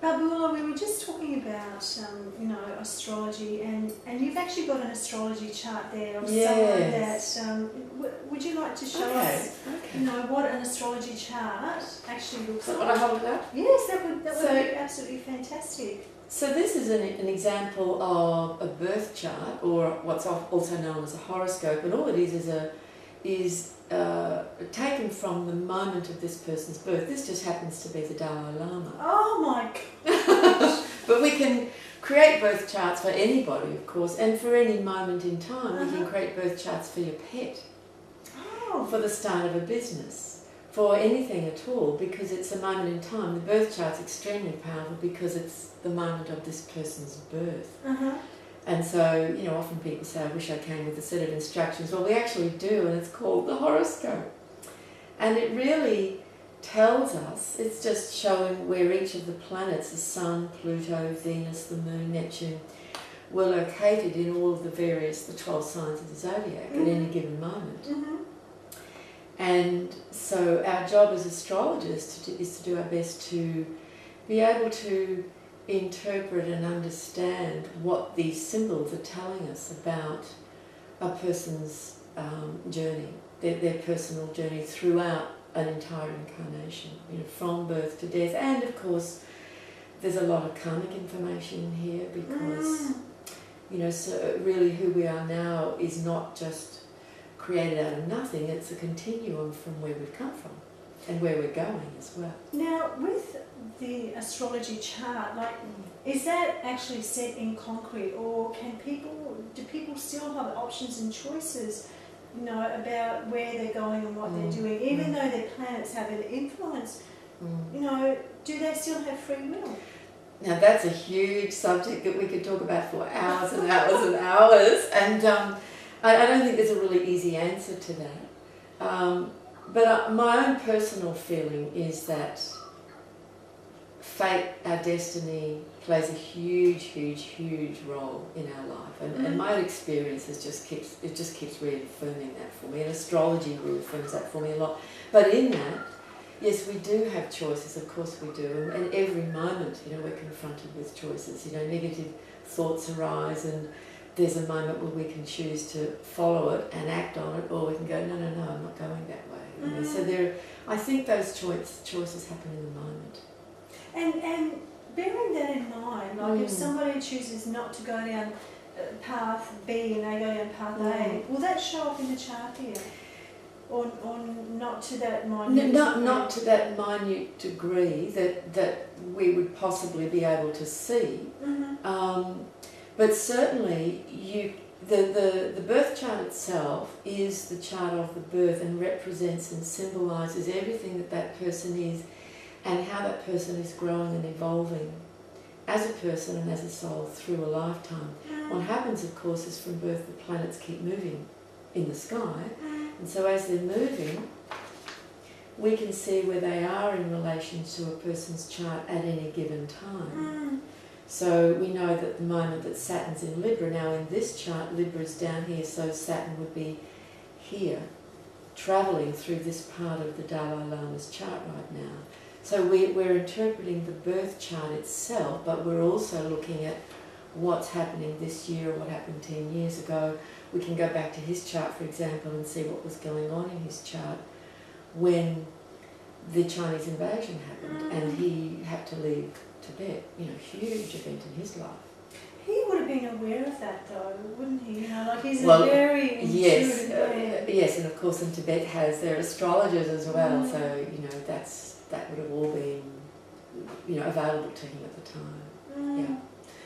Babula, we were just talking about, astrology, and you've actually got an astrology chart there of someone that, would you like to show us, what an astrology chart actually looks like? What I hold it up? Yes, that would be absolutely fantastic. So this is an example of a birth chart, or what's also known as a horoscope, and all it is taken from the moment of this person's birth. This just happens to be the Dalai Lama. Oh my gosh! But we can create birth charts for anybody, of course, and for any moment in time. We can create birth charts for your pet, for the start of a business, for anything at all, because it's a moment in time. The birth chart's extremely powerful because it's the moment of this person's birth. And so, often people say, I wish I came with a set of instructions. Well, we actually do, and it's called the horoscope. And it really tells us, it's just showing where each of the planets, the Sun, Pluto, Venus, the Moon, Neptune, were located in all of the 12 signs of the zodiac at any given moment. And so our job as astrologers is to do our best to be able to interpret and understand what these symbols are telling us about a person's journey, their personal journey throughout an entire incarnation, from birth to death. And of course, there's a lot of karmic information in here because, so really who we are now is not just created out of nothing, it's a continuum from where we've come from and where we're going as well. Now, with the astrology chart, is that actually set in concrete, or do people still have options and choices, about where they're going and what they're doing, even though their planets have an influence, do they still have free will? Now that's a huge subject that we could talk about for hours and hours and hours, and I don't think there's a really easy answer to that. But my own personal feeling is that fate, our destiny, plays a huge, huge, huge role in our life. And my experience just keeps reaffirming that for me. And astrology reaffirms that for me a lot. But in that, yes, we do have choices, of course we do. And every moment, we're confronted with choices. Negative thoughts arise, and there's a moment where we can choose to follow it and act on it, or we can go, no, I'm not going that way. So I think those choices happen in the moment. And bearing that in mind, if somebody chooses not to go down path B and they go down path A, will that show up in the chart here? Or not to that minute degree? Not to that minute degree that we would possibly be able to see. But certainly the birth chart itself is the chart of the birth and represents and symbolises everything that person is and how that person is growing and evolving as a person and as a soul through a lifetime. What happens, of course, is from birth the planets keep moving in the sky, and so as they're moving, we can see where they are in relation to a person's chart at any given time. So we know that the moment that Saturn's in Libra, now in this chart, Libra's down here, so Saturn would be here, travelling through this part of the Dalai Lama's chart right now. So we're interpreting the birth chart itself, but we're also looking at what's happening this year or what happened 10 years ago. We can go back to his chart, for example, and see what was going on in his chart when the Chinese invasion happened and he had to leave Tibet, huge event in his life. He would have been aware of that though, wouldn't he? He's a very intuitive man. Yes, and of course in Tibet has their astrologers as well, so that would have all been available to him at the time.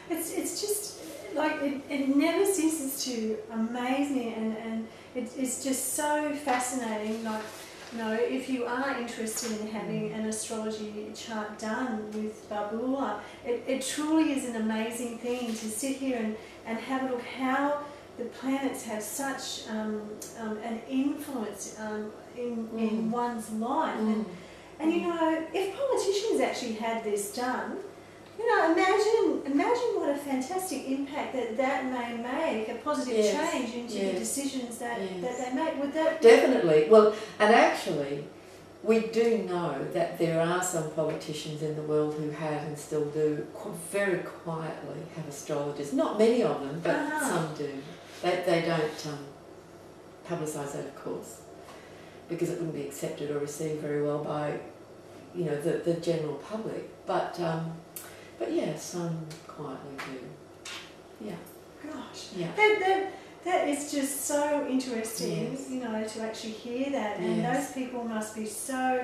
It's just it never ceases to amaze me, and it's just so fascinating. If you are interested in having an astrology chart done with Babula, it truly is an amazing thing to sit here and have a look how the planets have such an influence in one's life. And if politicians actually had this done, imagine what a fantastic impact that may make, a positive change into the decisions that they make. Would that definitely? Well, and actually, we do know that there are some politicians in the world who have and still do very quietly have astrologers. Not many of them, but some do. They don't publicise that, of course, because it wouldn't be accepted or received very well by, you know, the general public. But yeah, some quietly do. Yeah. Gosh. Yeah. That is just so interesting, Yes. you know, to actually hear that. And Yes. those people must be so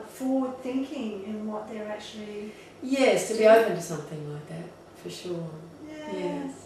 forward thinking in what they're actually. Yes, to be open to something like that, for sure. Yeah. Yes.